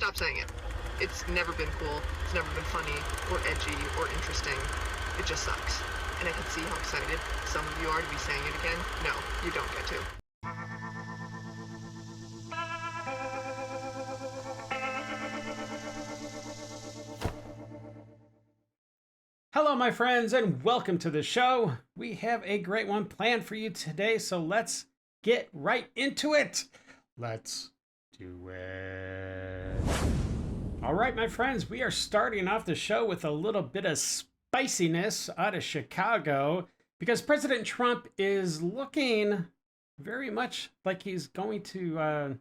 stop saying it. It's never been cool, it's never been funny, or edgy, or interesting. It just sucks. And I can see how excited some of you are to be saying it again. No, you don't get to. Hello, my friends, and welcome to the show. We have a great one planned for you today, so let's get right into it. Let's do it. All right, my friends, we are starting off the show with a little bit of spiciness out of Chicago because President Trump is looking very much like he's going to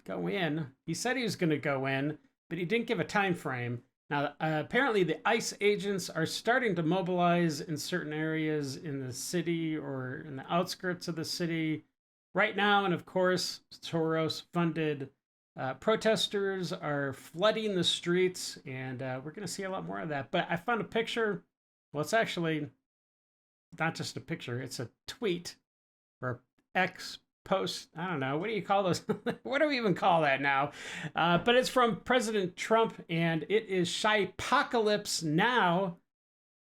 go in. He said he was going to go in, but he didn't give a time frame. Now, apparently the ICE agents are starting to mobilize in certain areas in the city or in the outskirts of the city right now. And of course, Soros-funded protesters are flooding the streets, and we're going to see a lot more of that. But I found a picture. Well, it's actually not just a picture. It's a tweet or X post. I don't know. What do you call those? What do we even call that now? But it's from President Trump, and it is Shypocalypse now,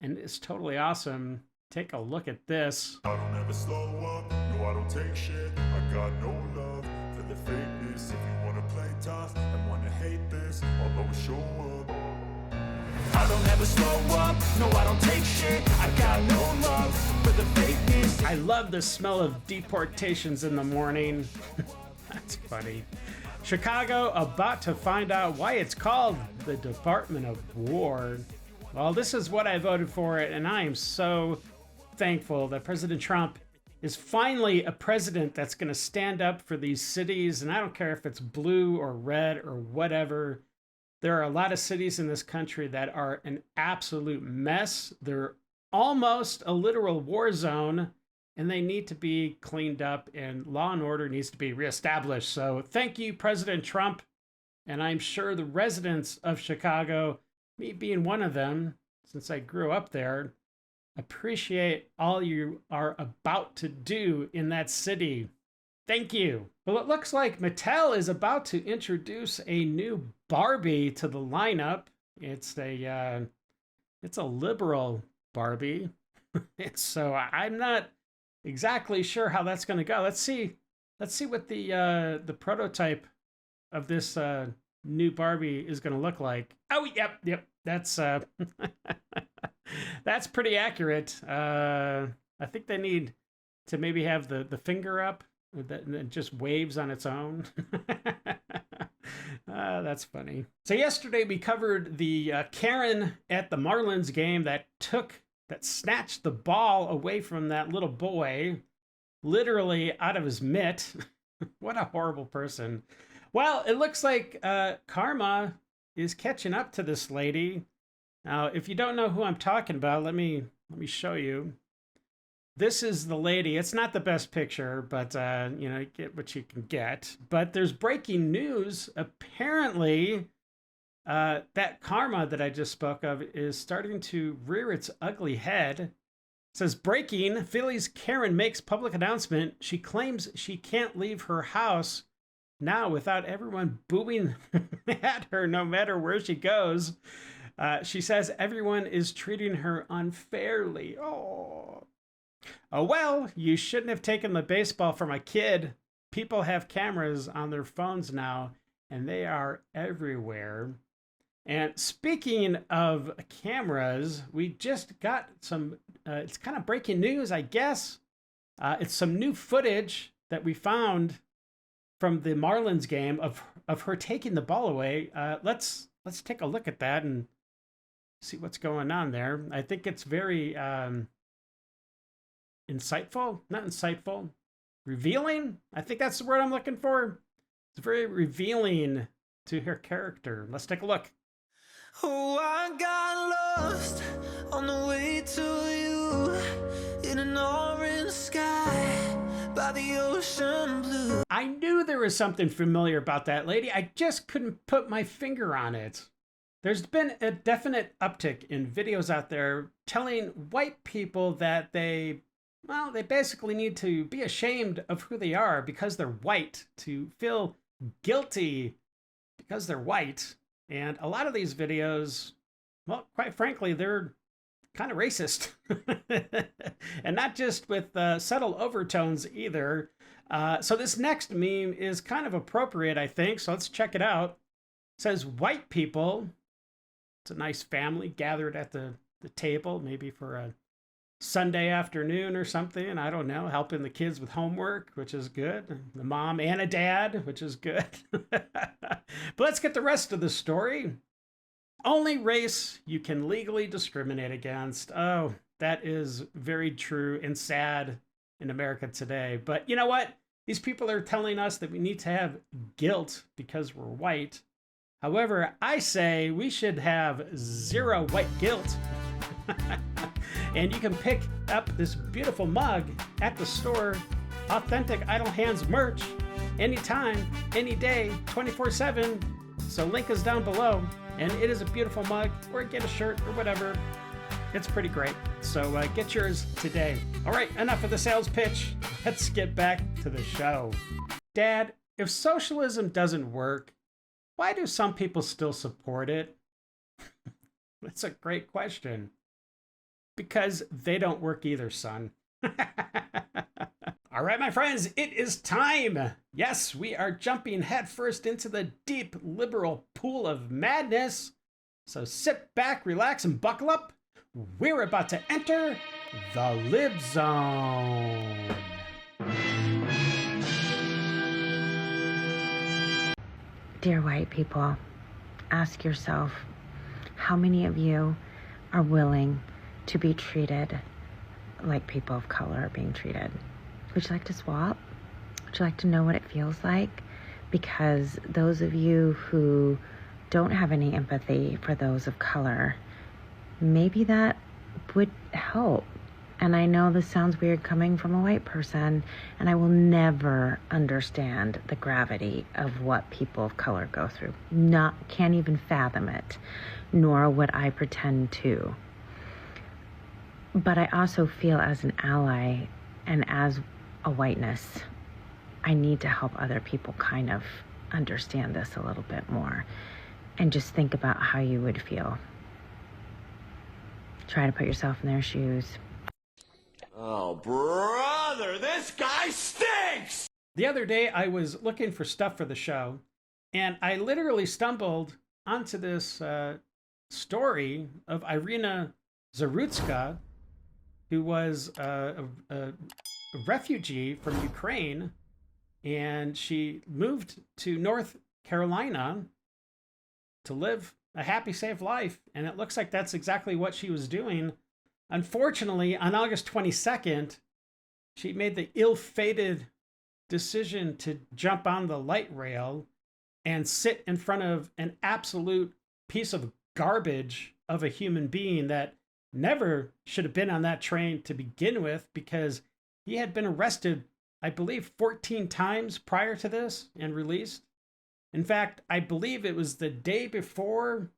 and it's totally awesome. Take a look at this. I don't ever slow up. No, I don't take shit. I got no love for the fakeness. If you want to play tough and want to hate this, I'll always show up. I don't ever slow up. No, I don't take shit. I got no love for the fakeness. I love the smell of deportations in the morning. That's funny. Chicago about to find out why it's called the Department of War. Well, this is what I voted for, and I am so thankful that President Trump is finally a president that's going to stand up for these cities. And I don't care if it's blue or red or whatever. There are a lot of cities in this country that are an absolute mess. They're almost a literal war zone, and they need to be cleaned up, and law and order needs to be reestablished. So thank you, President Trump. And I'm sure the residents of Chicago, me being one of them, since I grew up there, appreciate all you are about to do in that city. Thank you. Well, it looks like Mattel is about to introduce a new Barbie to the lineup. It's a liberal Barbie. So I'm not exactly sure how that's going to go. Let's see what the prototype of this new Barbie is going to look like. Oh, yep. That's that's pretty accurate. I think they need to maybe have the finger up that just waves on its own. That's funny. So yesterday we covered the Karen at the Marlins game that snatched the ball away from that little boy, literally out of his mitt. What a horrible person. Well, it looks like karma is catching up to this lady. Now, if you don't know who I'm talking about, let me show you. This is the lady. It's not the best picture, but you get what you can get. But there's breaking news. Apparently, that karma that I just spoke of is starting to rear its ugly head. It says, breaking, Philly's Karen makes public announcement. She claims she can't leave her house now without everyone booing at her no matter where she goes. She says everyone is treating her unfairly. Oh, well, you shouldn't have taken the baseball from a kid. People have cameras on their phones now, and they are everywhere. And speaking of cameras, we just got some, it's kind of breaking news, I guess. It's some new footage that we found from the Marlins game of her taking the ball away. Let's take a look at that and see what's going on there. I think it's very revealing. I think that's the word I'm looking for. It's very revealing to her character. Let's take a look. Oh, I got lost on the way to you in an orange sky by the ocean blue. I knew there was something familiar about that lady. I just couldn't put my finger on it. There's been a definite uptick in videos out there telling white people that they basically need to be ashamed of who they are because they're white, to feel guilty because they're white. And a lot of these videos, well, quite frankly, they're kind of racist. And not just with subtle overtones either. So this next meme is kind of appropriate, I think. So let's check it out. It says, white people. It's a nice family gathered at the table, maybe for a Sunday afternoon or something. I don't know, helping the kids with homework, which is good. The mom and a dad, which is good. But let's get the rest of the story. Only race you can legally discriminate against. Oh, that is very true and sad in America today. But you know what? These people are telling us that we need to have guilt because we're white. However, I say we should have zero white guilt. And you can pick up this beautiful mug at the store. Authentic Idle Hands merch. Anytime, any day, 24/7. So link is down below. And it is a beautiful mug, or get a shirt or whatever. It's pretty great. So get yours today. All right, enough of the sales pitch. Let's get back to the show. Dad, if socialism doesn't work, why do some people still support it? That's a great question. Because they don't work either, son. All right, my friends, it is time. Yes, we are jumping headfirst into the deep liberal pool of madness. So sit back, relax, and buckle up. We're about to enter the Lib Zone. Dear white people, ask yourself, how many of you are willing to be treated like people of color are being treated? Would you like to swap? Would you like to know what it feels like? Because those of you who don't have any empathy for those of color, maybe that would help. And I know this sounds weird coming from a white person, and I will never understand the gravity of what people of color go through. Can't even fathom it, nor would I pretend to. But I also feel as an ally and as a whiteness, I need to help other people kind of understand this a little bit more and just think about how you would feel. Try to put yourself in their shoes. Oh, brother, this guy stinks! The other day, I was looking for stuff for the show, and I literally stumbled onto this story of Irina Zarutska, who was a refugee from Ukraine, and she moved to North Carolina to live a happy, safe life. And it looks like that's exactly what she was doing. Unfortunately, on August 22nd, she made the ill-fated decision to jump on the light rail and sit in front of an absolute piece of garbage of a human being that never should have been on that train to begin with, because he had been arrested, I believe, 14 times prior to this and released. In fact, I believe it was the day before,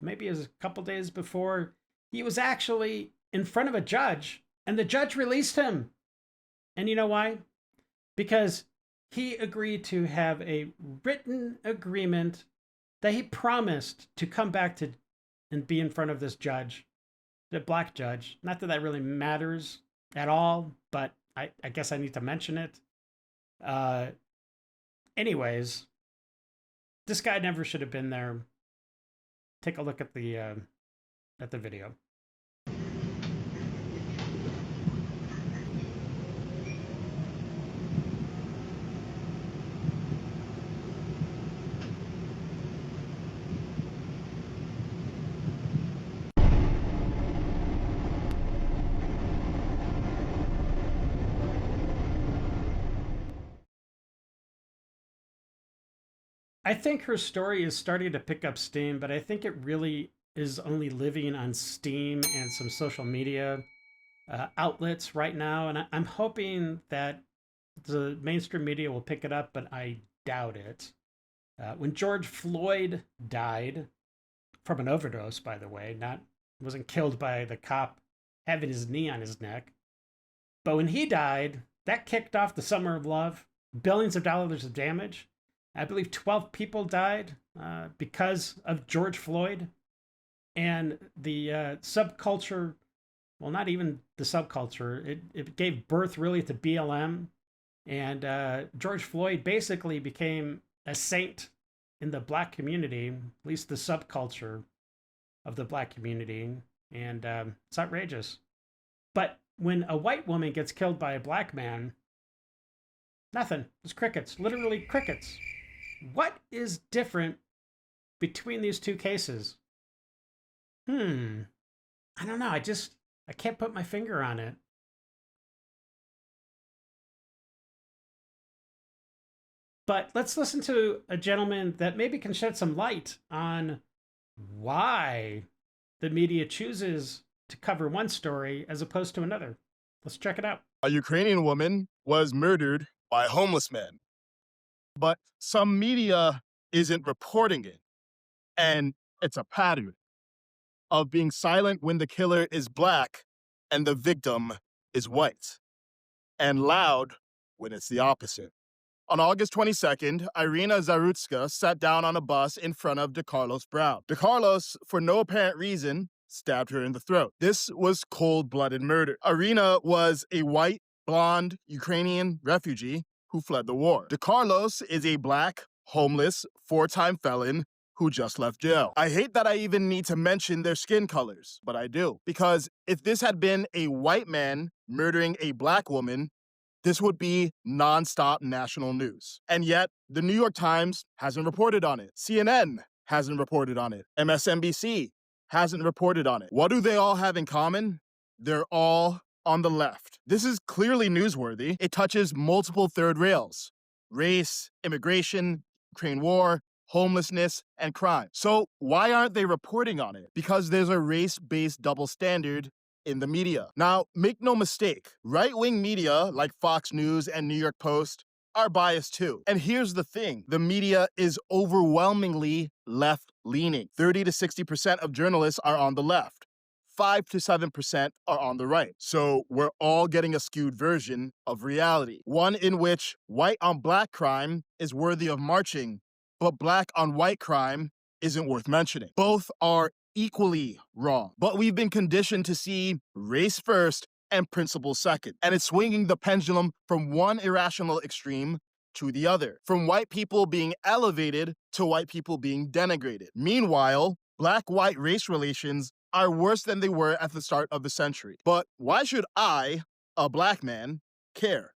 maybe it was a couple days before, he was actually in front of a judge, and the judge released him. And you know why? Because he agreed to have a written agreement that he promised to come back to and be in front of this judge, the black judge. Not that that really matters at all, but I guess I need to mention it. Anyways, this guy never should have been there. Take a look at the video. I think her story is starting to pick up steam, but I think it really is only living on Steam and some social media outlets right now. And I'm hoping that the mainstream media will pick it up, but I doubt it. When George Floyd died from an overdose, by the way, wasn't killed by the cop having his knee on his neck. But when he died, that kicked off the Summer of Love, billions of dollars of damage. I believe 12 people died because of George Floyd. And the subculture, well, not even the subculture, it gave birth really to BLM. And George Floyd basically became a saint in the black community, at least the subculture of the black community. And it's outrageous. But when a white woman gets killed by a black man, nothing. It's crickets, literally crickets. What is different between these two cases? I don't know. I can't put my finger on it. But let's listen to a gentleman that maybe can shed some light on why the media chooses to cover one story as opposed to another. Let's check it out. A Ukrainian woman was murdered by a homeless man, but some media isn't reporting it. And it's a pattern of being silent when the killer is black and the victim is white, and loud when it's the opposite. On August 22nd, Irina Zarutska sat down on a bus in front of DeCarlos Brown. DeCarlos, for no apparent reason, stabbed her in the throat. This was cold-blooded murder. Irina was a white, blonde, Ukrainian refugee who fled the war. DeCarlos is a black, homeless, 4-time felon who just left jail. I hate that I even need to mention their skin colors, but I do. Because if this had been a white man murdering a black woman, this would be nonstop national news. And yet, the New York Times hasn't reported on it. CNN hasn't reported on it. MSNBC hasn't reported on it. What do they all have in common? They're all on the left. This is clearly newsworthy. It touches multiple third rails: race, immigration, Ukraine war, homelessness, and crime. So why aren't they reporting on it? Because there's a race-based double standard in the media. Now, make no mistake, right-wing media like Fox News and New York Post are biased too. And here's the thing, the media is overwhelmingly left-leaning. 30 to 60% of journalists are on the left. 5 to 7% are on the right. So we're all getting a skewed version of reality. One in which white on black crime is worthy of marching, but black on white crime isn't worth mentioning. Both are equally wrong. But we've been conditioned to see race first and principle second. And it's swinging the pendulum from one irrational extreme to the other. From white people being elevated to white people being denigrated. Meanwhile, black-white race relations are worse than they were at the start of the century. But why should I, a black man, care?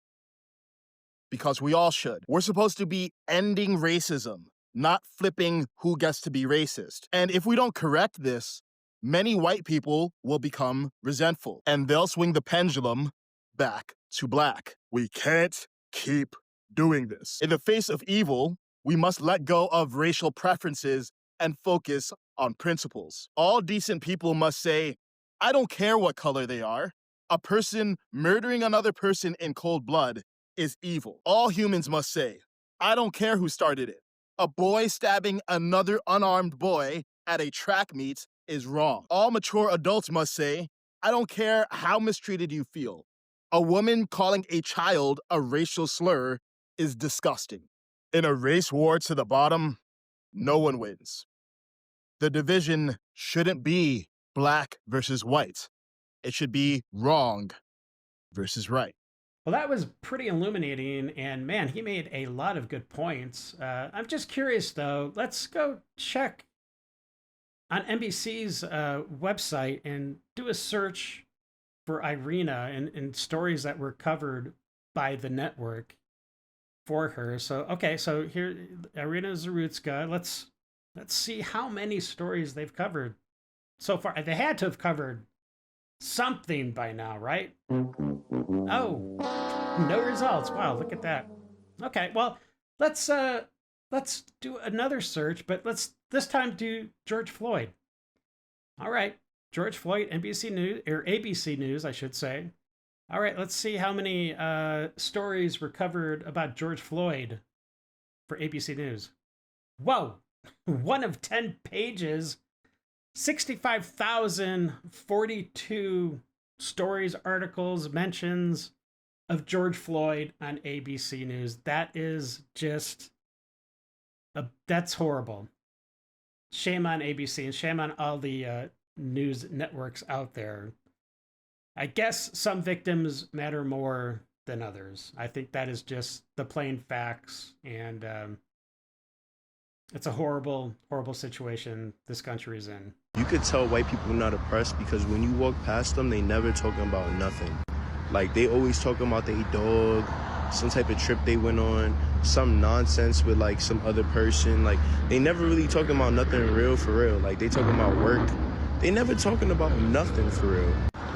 Because we all should. We're supposed to be ending racism, not flipping who gets to be racist. And if we don't correct this, many white people will become resentful, and they'll swing the pendulum back to black. We can't keep doing this. In the face of evil, we must let go of racial preferences and focus on principles. All decent people must say, I don't care what color they are. A person murdering another person in cold blood is evil. All humans must say, I don't care who started it. A boy stabbing another unarmed boy at a track meet is wrong. All mature adults must say, I don't care how mistreated you feel. A woman calling a child a racial slur is disgusting. In a race war to the bottom, no one wins. The division shouldn't be black versus white. It should be wrong versus right. Well, that was pretty illuminating, and man, he made a lot of good points. I'm just curious, though. Let's go check on NBC's website and do a search for Irina and stories that were covered by the network for her. So, okay, so here, Irina Zarutska. Let's see how many stories they've covered so far. They had to have covered something by now, right? Oh, no results. Wow, look at that. Okay, well, let's do another search, but let's this time do George Floyd. All right, George Floyd, NBC News, or ABC News, I should say. All right, let's see how many stories were covered about George Floyd for ABC News. Whoa, 1 of 10 pages, 65,042 stories, articles, mentions of George Floyd on ABC News. That is just That's horrible. Shame on ABC and shame on all the news networks out there. I guess some victims matter more than others. I think that is just the plain facts, and it's a horrible, horrible situation this country is in. You could tell white people are not oppressed because when you walk past them, they never talking about nothing. Like, they always talking about their dog, some type of trip they went on, some nonsense with, like, some other person. Like, they never really talking about nothing real for real. Like, they talking about work. They never talking about nothing for real.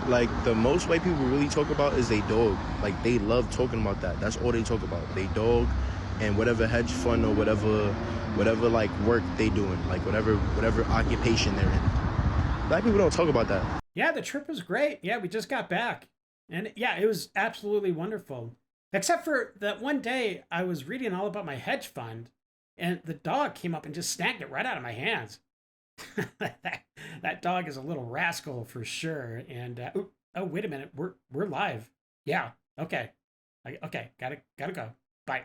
Like, the most white people really talk about is they dog. Like, they love talking about that. That's all they talk about. They dog and whatever hedge fund or whatever like work they doing, like whatever occupation they're in. Black people don't talk about that. Yeah, the trip was great. Yeah, we just got back. And yeah, it was absolutely wonderful. Except for that one day I was reading all about my hedge fund and the dog came up and just snagged it right out of my hands. That dog is a little rascal for sure. And oh, wait a minute, we're live. Yeah, okay, gotta go. Bye.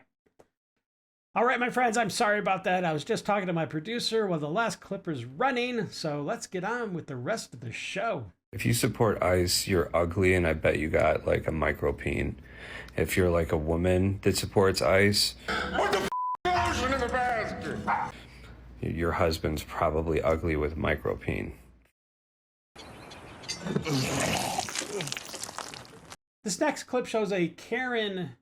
All right, my friends, I'm sorry about that. I was just talking to my producer while the last clip was running, so let's get on with the rest of the show. If you support ICE, you're ugly, and I bet you got like a micropeen. If you're like a woman that supports ICE, what the lotion in the basket? Your husband's probably ugly with micropeen. This next clip shows a Karen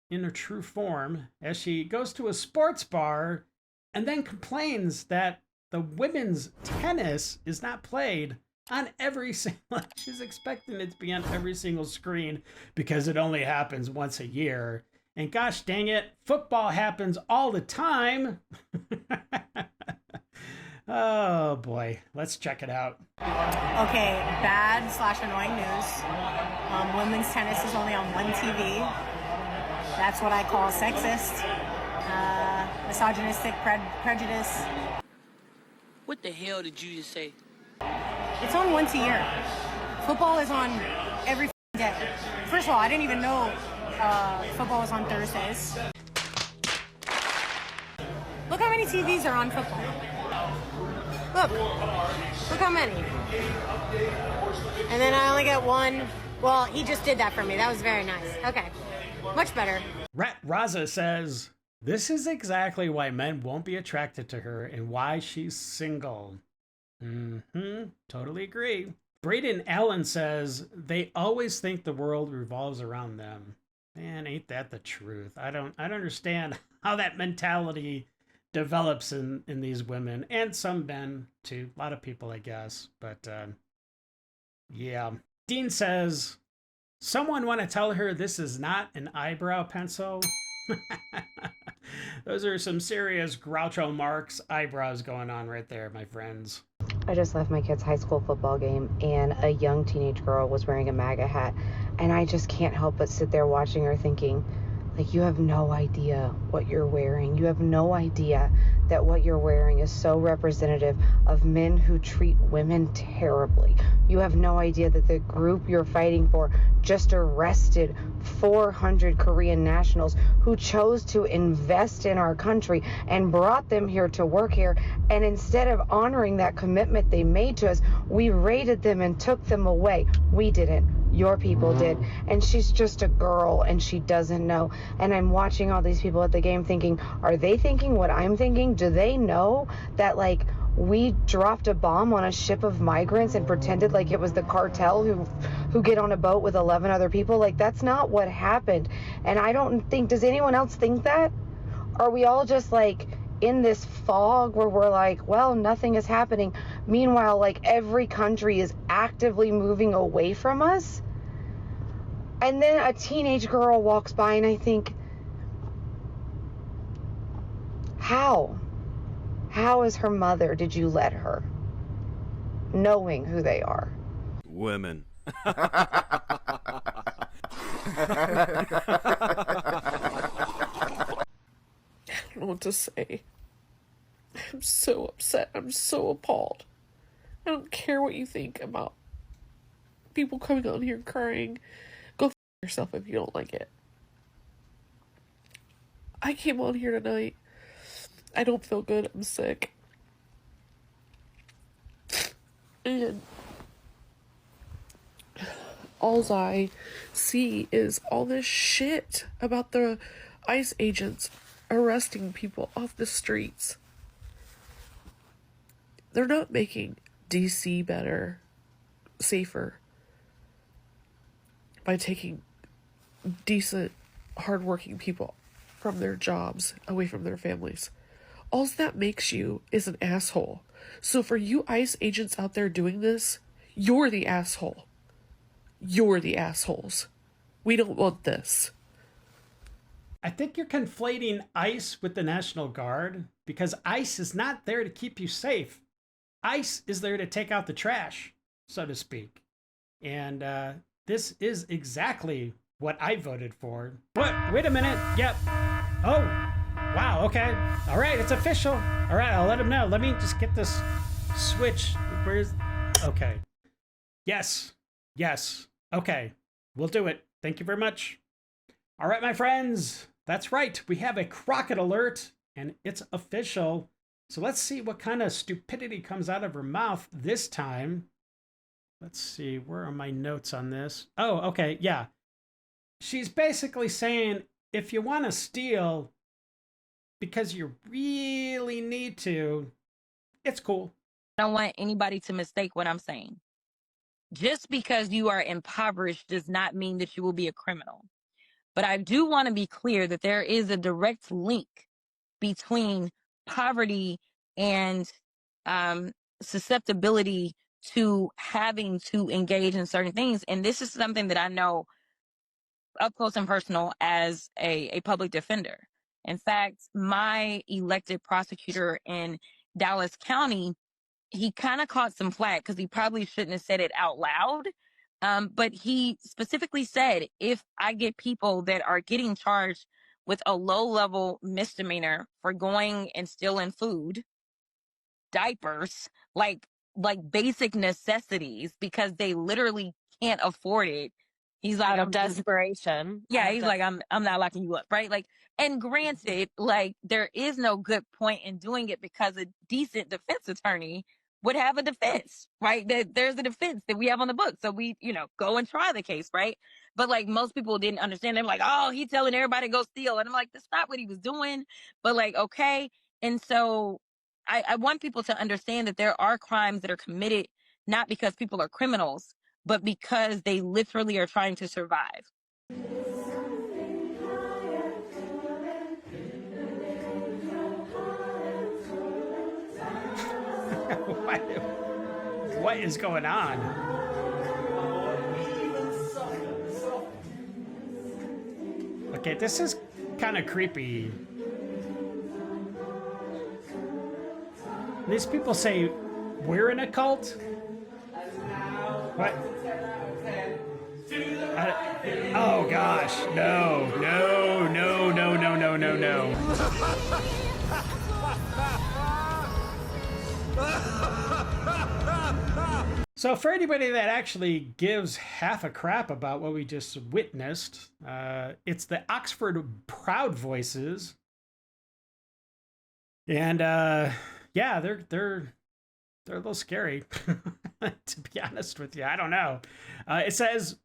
in her true form as she goes to a sports bar and then complains that the women's tennis is not played on every single, she's expecting it to be on every single screen because it only happens once a year. And gosh dang it, football happens all the time. Oh boy, let's check it out. Okay, bad/annoying news. Women's tennis is only on one TV. That's what I call sexist, misogynistic prejudice. What the hell did you just say? It's on once a year. Football is on every day. First of all, I didn't even know football was on Thursdays. Look how many TVs are on football. Look how many. And then I only get one. Well, he just did that for me. That was very nice. Okay, much better. Rat Raza says, this is exactly why men won't be attracted to her and why she's single. Totally agree. Braden Allen says, they always think the world revolves around them. Man, ain't that the truth? I don't understand how that mentality develops in these women and some men too. A lot of people, I guess. But yeah. Dean says, someone want to tell her this is not an eyebrow pencil? Those are some serious Groucho Marx eyebrows going on right there, my friends. I just left my kid's high school football game and a young teenage girl was wearing a MAGA hat, and I just can't help but sit there watching her thinking, like, you have no idea what you're wearing. You have no idea that what you're wearing is so representative of men who treat women terribly. You have no idea that the group you're fighting for just arrested 400 Korean nationals who chose to invest in our country and brought them here to work here. And instead of honoring that commitment they made to us, we raided them and took them away. We didn't. Your people did. And she's just a girl and she doesn't know. And I'm watching all these people at the game thinking, are they thinking what I'm thinking? Do they know that, like, we dropped a bomb on a ship of migrants and pretended like it was the cartel who get on a boat with 11 other people? Like, that's not what happened. And I don't think, does anyone else think that? Are we all just like in this fog where we're like, well, nothing is happening? Meanwhile, like, every country is actively moving away from us. And then a teenage girl walks by and I think, how? How as her mother did you let her? Knowing who they are. Women. I don't know what to say. I'm so upset. I'm so appalled. I don't care what you think about people coming on here crying. Go f*** yourself if you don't like it. I came on here tonight I don't feel good. I'm sick. And all I see is all this shit about the ICE agents arresting people off the streets. They're not making DC better, safer, by taking decent, hardworking people from their jobs, away from their families. All that makes you is an asshole. So for you ICE agents out there doing this, you're the asshole. You're the assholes. We don't want this. I think you're conflating ICE with the National Guard, because ICE is not there to keep you safe. ICE is there to take out the trash, so to speak. And this is exactly what I voted for. What? Wait a minute. Yep. Oh, wow. Okay. All right. It's official. All right. I'll let him know. Let me just get this switch. Where's... Okay. Yes. Yes. Okay. We'll do it. Thank you very much. All right, my friends. That's right. We have a Crockett alert, and it's official. So let's see what kind of stupidity comes out of her mouth this time. Let's see. Where are my notes on this? Oh, okay. Yeah. She's basically saying, if you want to steal because you really need to, it's cool. I don't want anybody to mistake what I'm saying. Just because you are impoverished does not mean that you will be a criminal. But I do want to be clear that there is a direct link between poverty and susceptibility to having to engage in certain things. And this is something that I know up close and personal as a public defender. In fact, my elected prosecutor in Dallas County, he kind of caught some flack because he probably shouldn't have said it out loud. But he specifically said, if I get people that are getting charged with a low-level misdemeanor for going and stealing food, diapers, like basic necessities, because they literally can't afford it. He's like, out of desperation. Yeah, he's like, I'm not locking you up, right? Like, and granted, like, there is no good point in doing it because a decent defense attorney would have a defense, right? There's a defense that we have on the book. So we, go and try the case, right? But like most people didn't understand. They're like, oh, he's telling everybody to go steal. And I'm like, that's not what he was doing. But like, okay. And so I want people to understand that there are crimes that are committed not because people are criminals, but because they literally are trying to survive. What is going on? Okay, this is kind of creepy. These people say we're in a cult? What? Oh gosh, no. So for anybody that actually gives half a crap about what we just witnessed, it's the Oxford Proud Voices. And yeah, they're a little scary, to be honest with you. I don't know. It says,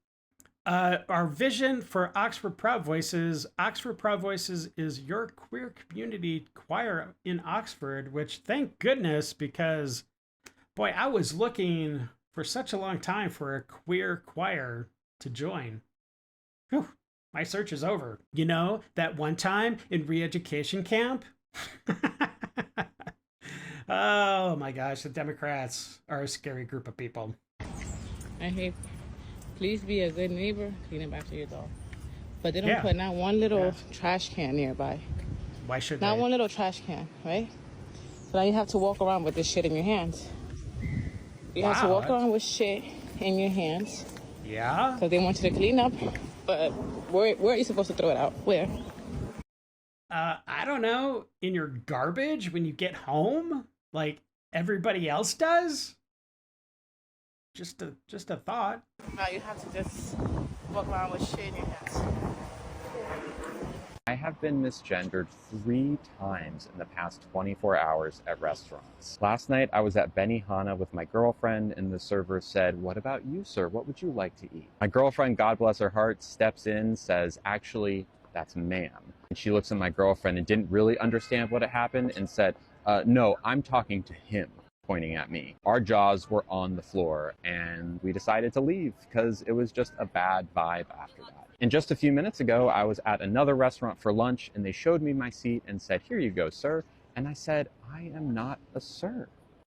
our vision for Oxford Proud Voices is your queer community choir in Oxford, which thank goodness, because boy, I was looking for such a long time for a queer choir to join. Whew, my search is over. You know, that one time in re-education camp? Oh my gosh, the Democrats are a scary group of people. I hate, please be a good neighbor, clean up after your dog. But they don't put not one little trash can nearby. Why should not they? One little trash can, right? So now you have to walk around with this shit in your hands. You have to walk around with shit in your hands. Yeah? Because they want you to clean up. But where are you supposed to throw it out? Where? I don't know. In your garbage when you get home? Like everybody else does? Just a thought. Now you have to just walk around with shit in your hands. I have been misgendered 3 times in the past 24 hours at restaurants. Last night I was at Benihana with my girlfriend and the server said, "What about you, sir? What would you like to eat?" My girlfriend, God bless her heart, steps in, says, "Actually, that's ma'am." And she looks at my girlfriend and didn't really understand what had happened and said, "No, I'm talking to him," pointing at me. Our jaws were on the floor and we decided to leave because it was just a bad vibe after that. And just a few minutes ago, I was at another restaurant for lunch and they showed me my seat and said, "Here you go, sir." And I said, "I am not a sir."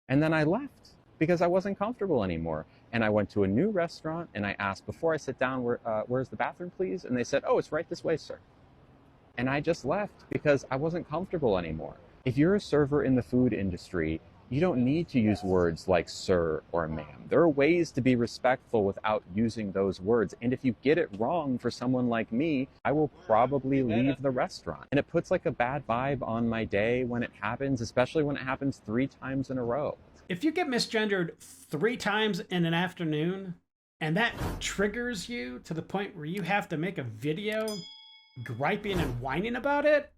And then I left because I wasn't comfortable anymore. And I went to a new restaurant and I asked, "Before I sit down, where's the bathroom, please?" And they said, "Oh, it's right this way, sir." And I just left because I wasn't comfortable anymore. If you're a server in the food industry, you don't need to use words like sir or ma'am. There are ways to be respectful without using those words. And if you get it wrong for someone like me, I will probably leave the restaurant. And it puts like a bad vibe on my day when it happens, especially when it happens 3 times in a row. If you get misgendered 3 times in an afternoon and that triggers you to the point where you have to make a video griping and whining about it,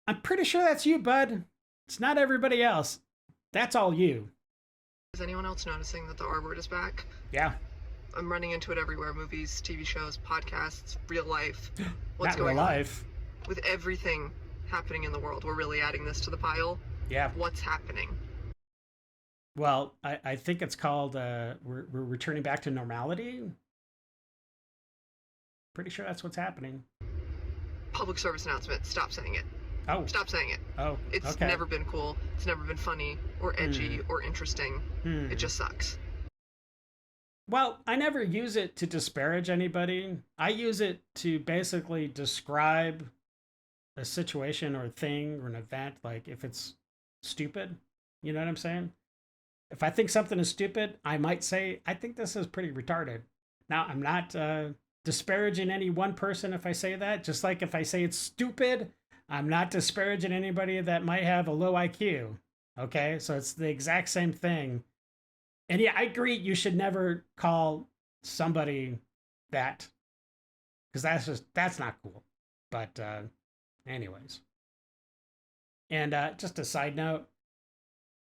I'm pretty sure that's you, bud. It's not everybody else. That's all you. Is anyone else noticing that the R word is back? Yeah. I'm running into it everywhere. Movies, TV shows, podcasts, real life. What's Not going real on? life. With everything happening in the world, we're really adding this to the pile. Yeah. What's happening? Well, I think it's called, we're returning back to normality. Pretty sure that's what's happening. Public service announcement. Stop saying it. Oh. Stop saying it. Oh, It's okay. never been cool. It's never been funny or edgy or interesting. It just sucks. Well, I never use it to disparage anybody. I use it to basically describe a situation or a thing or an event, like if it's stupid. You know what I'm saying? If I think something is stupid, I might say, I think this is pretty retarded. Now, I'm not disparaging any one person if I say that. Just like if I say it's stupid, I'm not disparaging anybody that might have a low IQ. Okay? So it's the exact same thing. And yeah, I agree, you should never call somebody that. Because that's not cool. But anyways. And just a side note.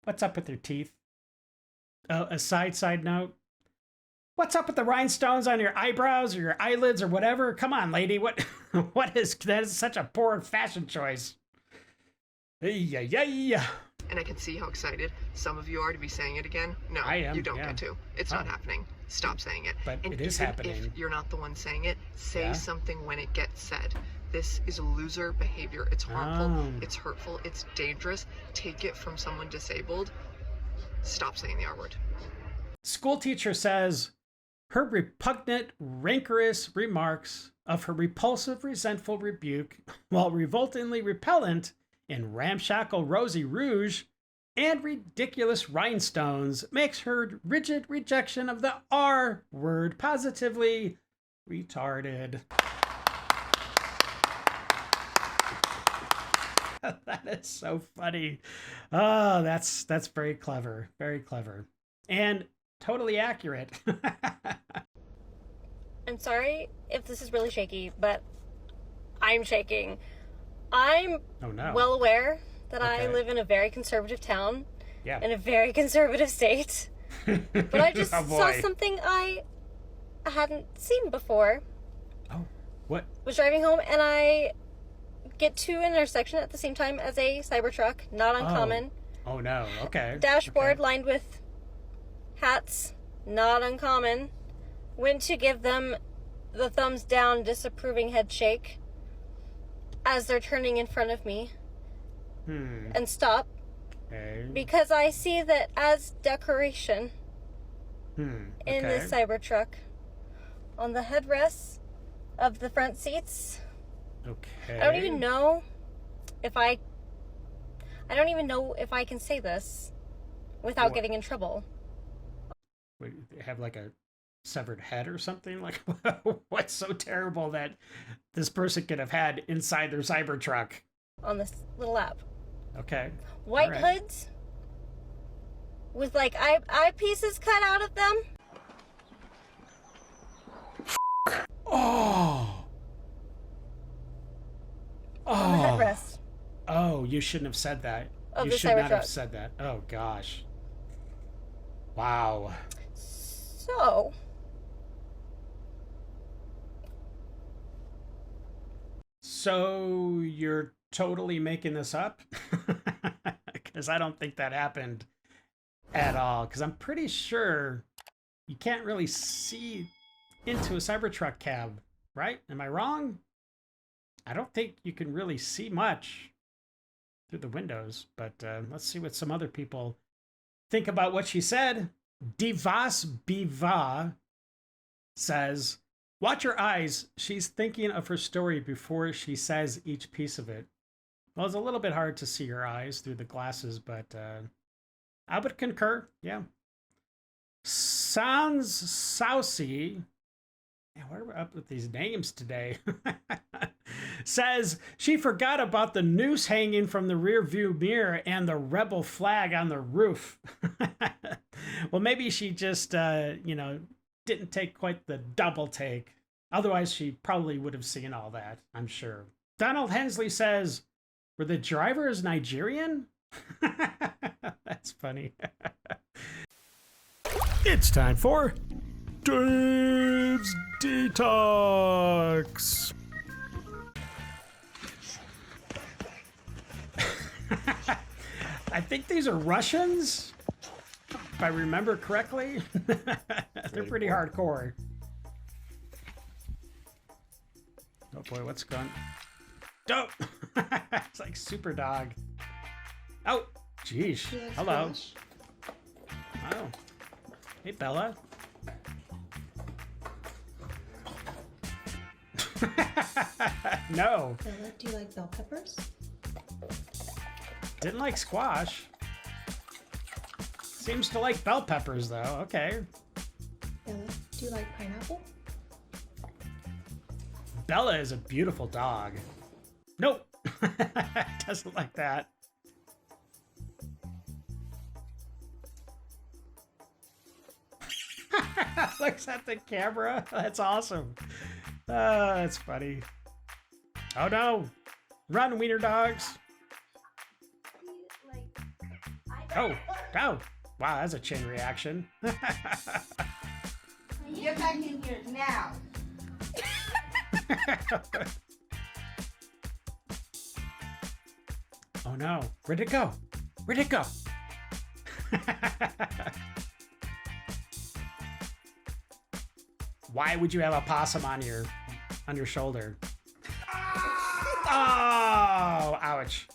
What's up with your teeth? A side note. What's up with the rhinestones on your eyebrows or your eyelids or whatever? Come on, lady. What that is such a poor fashion choice. Yeah. And I can see how excited some of you are to be saying it again. No, I am, you don't yeah. get to. It's not happening. Stop saying it. But and it is even happening. If you're not the one saying it, say Yeah. something when it gets said. This is loser behavior. It's harmful. Oh. It's hurtful. It's dangerous. Take it from someone disabled. Stop saying the R word. School teacher says her repugnant, rancorous remarks of her repulsive, resentful rebuke, while revoltingly repellent in ramshackle rosy rouge and ridiculous rhinestones, makes her rigid rejection of the R word positively retarded. That is so funny. Oh, that's very clever. Very clever. And totally accurate. I'm sorry if this is really shaky, but I'm shaking. I'm well aware that I live in a very conservative town in a very conservative state. But I just saw something I hadn't seen before. Oh, what? Was driving home and I get to an intersection at the same time as a Cybertruck. Not uncommon. Oh no, okay. Dashboard lined with hats. Not uncommon. Went to give them the thumbs down, disapproving head shake as they're turning in front of me. And stop. Okay. Because I see that as decoration in this Cybertruck. On the headrests of the front seats. Okay. I don't even know if I can say this without getting in trouble. Wait, they have like a severed head or something? Like, what's so terrible that this person could have had inside their Cybertruck? On this little app. Okay. White hoods with like eyepieces cut out of them. Oh! you shouldn't have said that. Of You the should not have Cybertruck. said that. Oh, gosh. Wow. So, So you're totally making this up? Because I don't think that happened at all. Because I'm pretty sure you can't really see into a Cybertruck cab, right? Am I wrong? I don't think you can really see much through the windows, but let's see what some other people think about what she said. Divas Biva says, watch her eyes. She's thinking of her story before she says each piece of it. Well, it's a little bit hard to see her eyes through the glasses, but I would concur. Yeah. Sans Saucy. Man, where are we up with these names today? Says she forgot about the noose hanging from the rear view mirror and the rebel flag on the roof. Well, maybe she just, didn't take quite the double take. Otherwise, she probably would have seen all that, I'm sure. Donald Hensley says, were the drivers Nigerian? That's funny. It's time for Dave's Detox. I think these are Russians, if I remember correctly. They're pretty hardcore. Oh boy, what's going on? Dope! It's like Super Dog. Oh, geez. Hello. Oh. Hey, Bella. No. Bella, do you like bell peppers? Didn't like squash. Seems to like bell peppers, though. Okay. Bella, do you like pineapple? Bella is a beautiful dog. Nope. Doesn't like that. Looks at the camera. That's awesome. That's funny. Oh no. Run, wiener dogs. Oh, oh. Wow, that's a chain reaction. Get back in here now. Oh no. Where'd it go? Where'd it go? Why would you have a possum on your shoulder? Oh, ouch.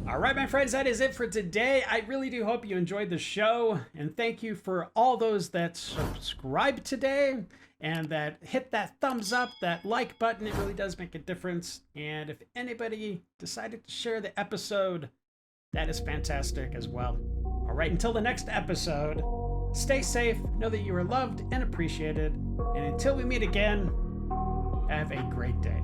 All right, my friends, that is it for today. I really do hope you enjoyed the show, and thank you for all those that subscribed today and that hit that thumbs up, that like button. It really does make a difference. And if anybody decided to share the episode, that is fantastic as well. All right, until the next episode, stay safe, know that you are loved and appreciated, and until we meet again, have a great day.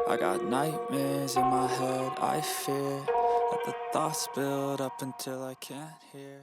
I got nightmares in my head, I fear that the thoughts build up until I can't hear.